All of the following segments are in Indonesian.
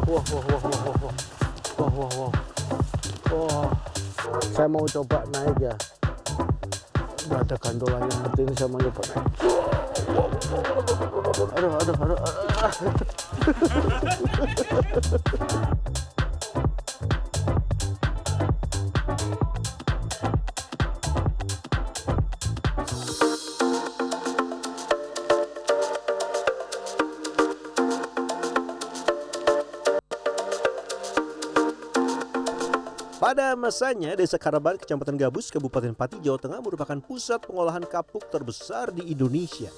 Wah, wah, wah, wah, wah, wah. Wah, wah, wah. Wah. Saya mau coba naik ya. Udah ada gandolannya seperti ini, saya mau coba naik. Aduh, aduh, aduh, aduh. Pada masanya, Desa Karaban, Kecamatan Gabus, Kabupaten Pati, Jawa Tengah merupakan pusat pengolahan kapuk terbesar di Indonesia.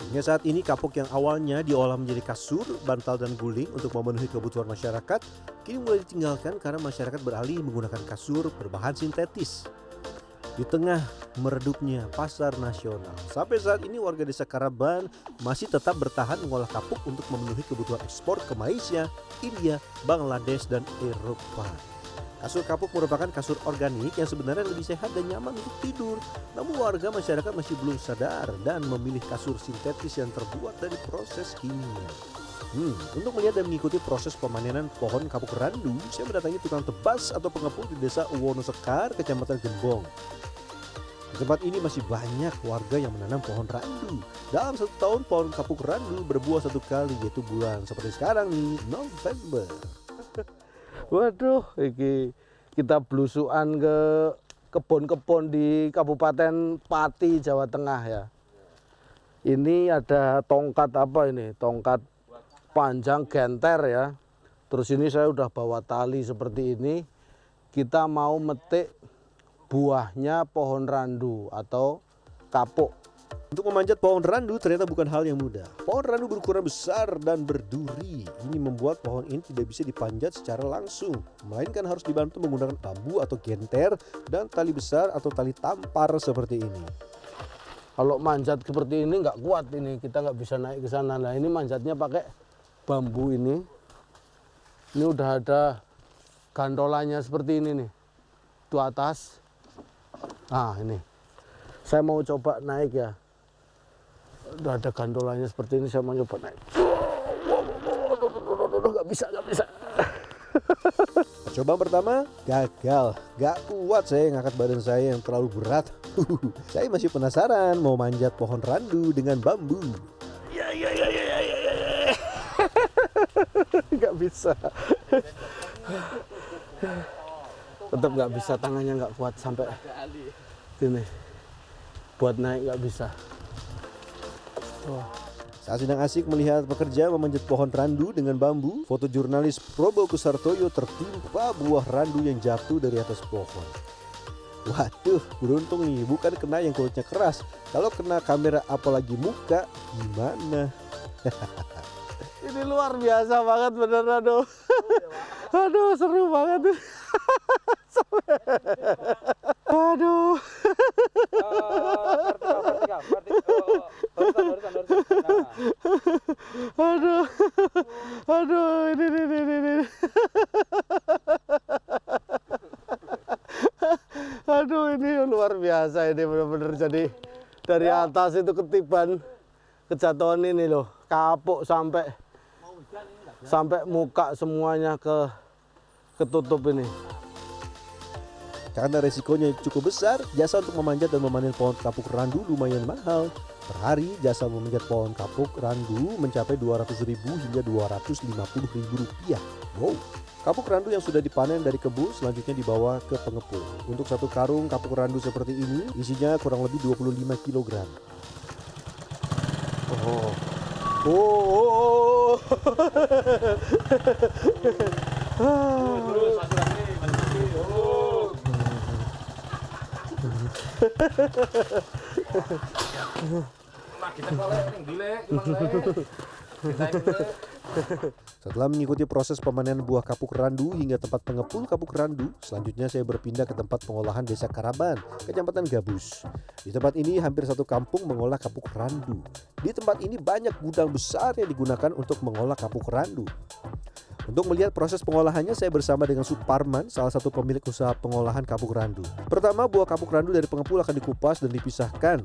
Hingga saat ini, kapuk yang awalnya diolah menjadi kasur, bantal, dan guling untuk memenuhi kebutuhan masyarakat, kini mulai ditinggalkan karena masyarakat beralih menggunakan kasur berbahan sintetis. Di tengah meredupnya pasar nasional, sampai saat ini warga Desa Karaban masih tetap bertahan mengolah kapuk untuk memenuhi kebutuhan ekspor ke Malaysia, India, Bangladesh, dan Eropa. Kasur kapuk merupakan kasur organik yang sebenarnya lebih sehat dan nyaman untuk tidur. Namun warga masyarakat masih belum sadar dan memilih kasur sintetis yang terbuat dari proses kimia. Untuk melihat dan mengikuti proses pemanenan pohon kapuk randu, saya mendatangi tukang tebas atau pengepul di Desa Wonosekar, Kecamatan Gembong. Di tempat ini masih banyak warga yang menanam pohon randu. Dalam 1 tahun pohon kapuk randu berbuah 1 kali, yaitu bulan seperti sekarang nih, November. Waduh, iki kita belusuan ke kebun-kebun di Kabupaten Pati, Jawa Tengah ya. Ini ada tongkat apa ini? Tongkat panjang genter ya. Terus ini saya udah bawa tali seperti ini. Kita mau metik buahnya pohon randu atau kapuk. Untuk memanjat pohon randu ternyata bukan hal yang mudah. Pohon randu berukuran besar dan berduri. Ini membuat pohon ini tidak bisa dipanjat secara langsung, melainkan harus dibantu menggunakan bambu atau genter dan tali besar atau tali tampar seperti ini. Kalau manjat seperti ini nggak kuat ini, kita nggak bisa naik ke sana. Nah ini manjatnya pakai bambu ini. Ini udah ada gandolannya seperti ini nih. Itu atas. Nah ini. Saya mau coba naik ya. Udah ada gandolannya seperti ini, saya mau coba naik. Nggak bisa, nggak bisa. Percobaan pertama gagal. Gak kuat saya ngangkat badan saya yang terlalu berat. Saya masih penasaran mau manjat pohon randu dengan bambu. Ya. Nggak bisa. Tetap nggak bisa, tangannya nggak kuat sampai gini. Buat naik nggak bisa. Saat sedang asik melihat pekerja memanjat pohon randu dengan bambu, foto jurnalis Probo Kusartoyo tertimpa buah randu yang jatuh dari atas pohon. Waduh, beruntung nih, bukan kena yang kulitnya keras. Kalau kena kamera apalagi muka, gimana? Ini luar biasa banget bener, aduh. Aduh, seru banget. Aduh. Aduh, ini. Aduh, ini luar biasa ini benar-benar. Jadi dari atas itu ketiban, kejatuhan ini loh, kapuk sampai muka semuanya ketutup ini. Karena resikonya cukup besar, jasa untuk memanjat dan memanen pohon kapuk randu lumayan mahal. Per hari, jasa memanjat pohon kapuk randu mencapai Rp200.000 hingga Rp250.000. Wow! Kapuk randu yang sudah dipanen dari kebun selanjutnya dibawa ke pengepul. Untuk 1 karung kapuk randu seperti ini, isinya kurang lebih 25 kg. Oh. Setelah mengikuti proses pemanenan buah kapuk randu hingga tempat pengepul kapuk randu, selanjutnya saya berpindah ke tempat pengolahan Desa Karaban, Kecamatan Gabus. Di tempat ini hampir 1 kampung mengolah kapuk randu. Di tempat ini banyak gudang besar yang digunakan untuk mengolah kapuk randu. Untuk melihat proses pengolahannya, saya bersama dengan Suparman, salah satu pemilik usaha pengolahan kapuk randu. Pertama, buah kapuk randu dari pengepul akan dikupas dan dipisahkan.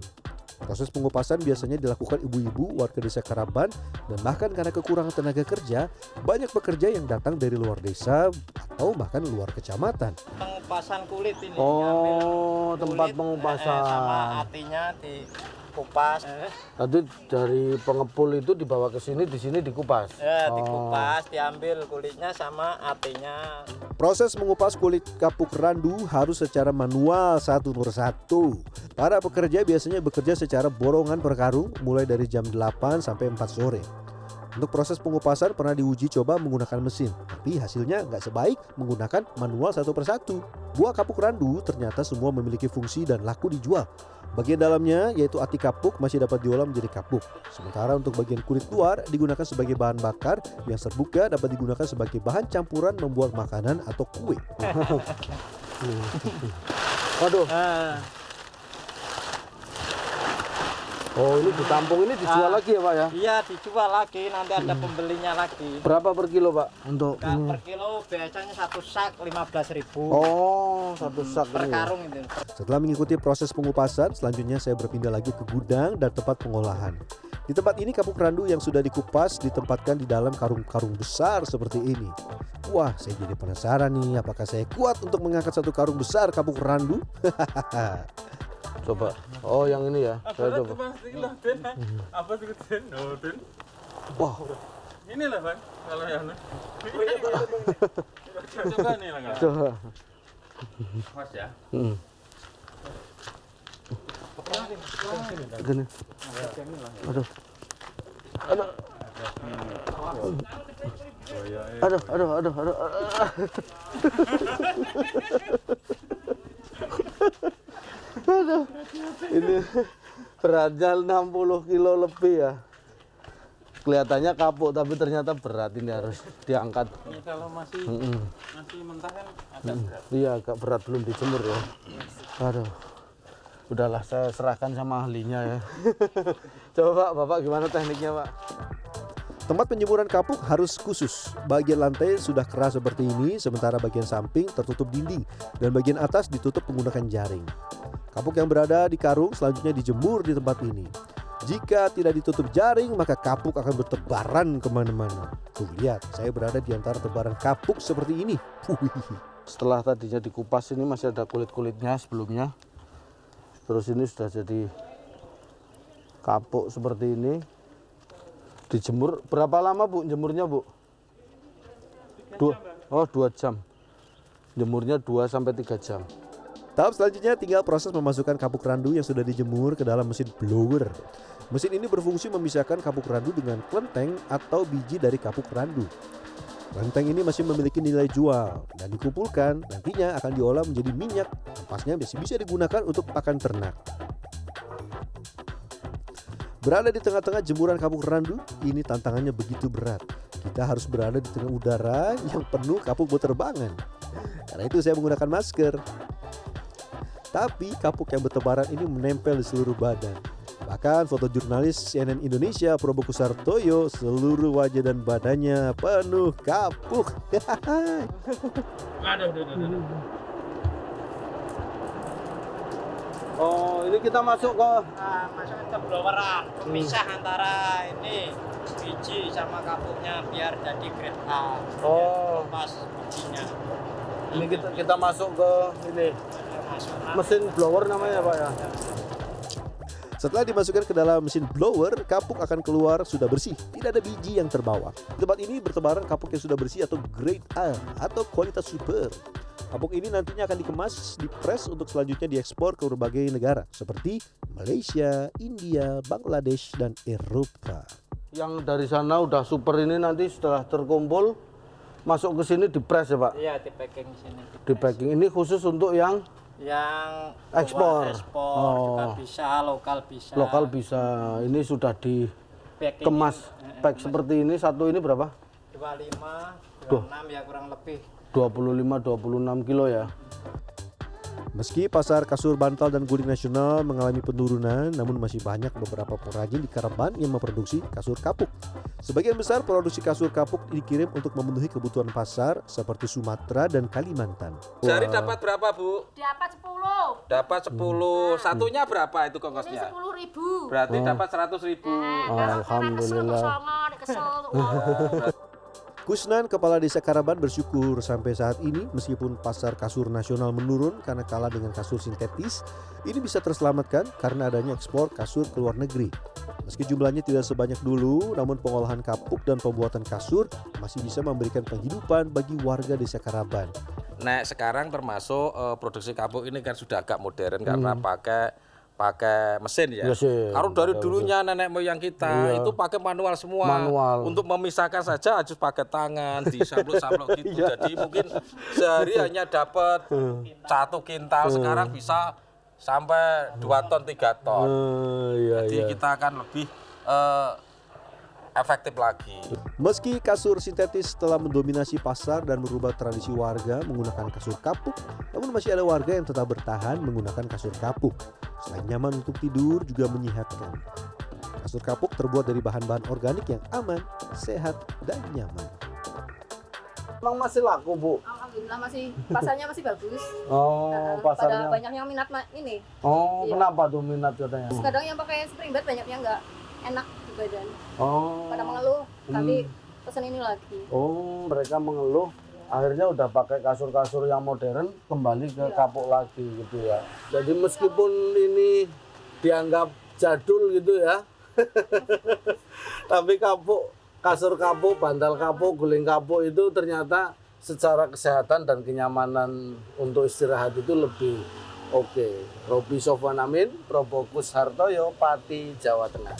Proses pengupasan biasanya dilakukan ibu-ibu warga desa Karaban dan bahkan karena kekurangan tenaga kerja, banyak pekerja yang datang dari luar desa atau bahkan luar kecamatan. Pengupasan kulit ini. Oh, Diambil tempat kulit, pengupasan. sama hatinya dikupas. Nanti dari pengepul itu dibawa ke sini, di sini dikupas. Ya, dikupas, diambil kulitnya sama hatinya. Proses mengupas kulit kapuk randu harus secara manual satu persatu. Para pekerja biasanya bekerja secara borongan per karung mulai dari jam 8 sampai 4 sore. Untuk proses pengupasan pernah diuji coba menggunakan mesin, tapi hasilnya nggak sebaik menggunakan manual satu persatu. Buah kapuk randu ternyata semua memiliki fungsi dan laku dijual. Bagian dalamnya yaitu ati kapuk masih dapat diolah menjadi kapuk. Sementara untuk bagian kulit luar digunakan sebagai bahan bakar, yang terbuka dapat digunakan sebagai bahan campuran membuat makanan atau kue. Waduh. Oh, ini ditampung, ini dijual lagi ya Pak ya? Iya, dijual lagi, nanti ada pembelinya lagi. Berapa per kilo Pak untuk Nah, ini? per kilo biasanya satu sak 15.000. Oh, satu sak Per ini ya? karung itu. Setelah mengikuti proses pengupasan, selanjutnya saya berpindah lagi ke gudang dan tempat pengolahan. Di tempat ini kapuk randu yang sudah dikupas ditempatkan di dalam karung-karung besar seperti ini. Wah, saya jadi penasaran nih, apakah saya kuat untuk mengangkat satu karung besar kapuk randu? Coba. Oh, yang ini ya. Saya coba. Apa sih Den? Oh, Den. Wah, Ini lah Bang, kalau yang coba nih lah Kak. coba. Mas ya. Gini. Aduh. Aduh. Aduh, aduh, aduh, aduh. Aduh. Ini beratnya 60 kilo lebih ya. Kelihatannya kapuk tapi ternyata berat, ini harus diangkat. Ini kalau masih mentah kan agak berat. Iya, agak berat, belum dijemur ya. Aduh. Udahlah, saya serahkan sama ahlinya ya. Coba Pak, Bapak gimana tekniknya Pak? Tempat penjemuran kapuk harus khusus. Bagian lantai sudah keras seperti ini, sementara bagian samping tertutup dinding dan bagian atas ditutup menggunakan jaring. Kapuk yang berada di karung selanjutnya dijemur di tempat ini. Jika tidak ditutup jaring, maka kapuk akan bertebaran kemana-mana. Tuh lihat, saya berada di antara tebaran kapuk seperti ini. Setelah tadinya dikupas, ini masih ada kulit-kulitnya sebelumnya. Terus ini sudah jadi kapuk seperti ini. Dijemur berapa lama Bu jemurnya Bu? 2 jam. Jemurnya 2 sampai 3 jam. Tahap selanjutnya tinggal proses memasukkan kapuk randu yang sudah dijemur ke dalam mesin blower. Mesin ini berfungsi memisahkan kapuk randu dengan kelenteng atau biji dari kapuk randu. Kelenteng ini masih memiliki nilai jual dan dikumpulkan nantinya akan diolah menjadi minyak. Ampasnya masih bisa digunakan untuk pakan ternak. Berada di tengah-tengah jemuran kapuk randu, ini tantangannya begitu berat. Kita harus berada di tengah udara yang penuh kapuk berterbangan. Karena itu saya menggunakan masker. Tapi kapuk yang bertebaran ini menempel di seluruh badan. Bahkan foto jurnalis CNN Indonesia Probo Kusartoyo, seluruh wajah dan badannya penuh kapuk. Aduh. Oh, ini kita masuk ke Masuk ke bloweran, pemisah antara ini biji sama kapuknya biar jadi grade A. Oh. Pas bijinya. ini kita masuk ke ini mesin blower namanya Pak ya. Setelah dimasukkan ke dalam mesin blower, kapuk akan keluar sudah bersih, tidak ada biji yang terbawa. Di tempat ini bertebaran kapuk yang sudah bersih atau grade A atau kualitas super. Kapuk ini nantinya akan dikemas, dipres untuk selanjutnya diekspor ke berbagai negara seperti Malaysia, India, Bangladesh, dan Eropa. Yang dari sana udah super ini nanti setelah terkumpul masuk ke sini dipres ya Pak. Iya, di packing sini. Di packing ini khusus untuk yang Ekspor Oh. juga bisa, lokal bisa. lokal bisa. Ini sudah Packing dikemas pack seperti ini. Satu ini berapa? 25, 26 ya kurang lebih. 25-26 kilo ya. Meski pasar kasur bantal dan guling nasional mengalami penurunan, namun masih banyak beberapa pengrajin di Kareban yang memproduksi kasur kapuk. Sebagian besar produksi kasur kapuk dikirim untuk memenuhi kebutuhan pasar seperti Sumatera dan Kalimantan. Sehari dapat berapa, Bu? Dapat 10. Dapat 10. Satunya berapa itu Ini kongkosnya? 10.000. Berarti dapat 100.000. Alhamdulillah. Kusnan, Kepala Desa Kareban, bersyukur sampai saat ini meskipun pasar kasur nasional menurun karena kalah dengan kasur sintetis, ini bisa terselamatkan karena adanya ekspor kasur ke luar negeri. Meski jumlahnya tidak sebanyak dulu, namun pengolahan kapuk dan pembuatan kasur masih bisa memberikan penghidupan bagi warga Desa Kareban. Nah, sekarang termasuk produksi kapuk ini kan sudah agak modern karena pakai mesin ya. Mesin. Kalau dari dulunya nenek moyang kita itu pakai manual semua. Manual. Untuk memisahkan saja harus pakai tangan, disablok-sablok gitu. Jadi mungkin sehari hanya dapat 1 kintal, sekarang bisa sampai 2 ton, 3 ton. Jadi kita akan lebih efektif lagi. Meski kasur sintetis telah mendominasi pasar dan merubah tradisi warga menggunakan kasur kapuk, namun masih ada warga yang tetap bertahan menggunakan kasur kapuk. Selain nyaman untuk tidur, juga menyehatkan. Kasur kapuk terbuat dari bahan-bahan organik yang aman, sehat, dan nyaman. Emang masih laku, Bu? Alhamdulillah pasarnya masih bagus. Oh, Pada pasarnya. banyak yang minat ini. Oh, Iya. kenapa tuh minat katanya? Kadang yang pakai spring bed banyak yang nggak enak di badan. Oh. Pada mengeluh, kami pesen ini lagi. Oh, mereka mengeluh akhirnya udah pakai kasur-kasur yang modern kembali ke kapuk lagi gitu ya. Jadi meskipun ini dianggap jadul gitu ya. Tapi kasur kapuk, bantal kapuk, guling kapuk itu ternyata secara kesehatan dan kenyamanan untuk istirahat itu lebih oke. Robi Sofwan Amin, Probokus Hartoyo, Pati, Jawa Tengah.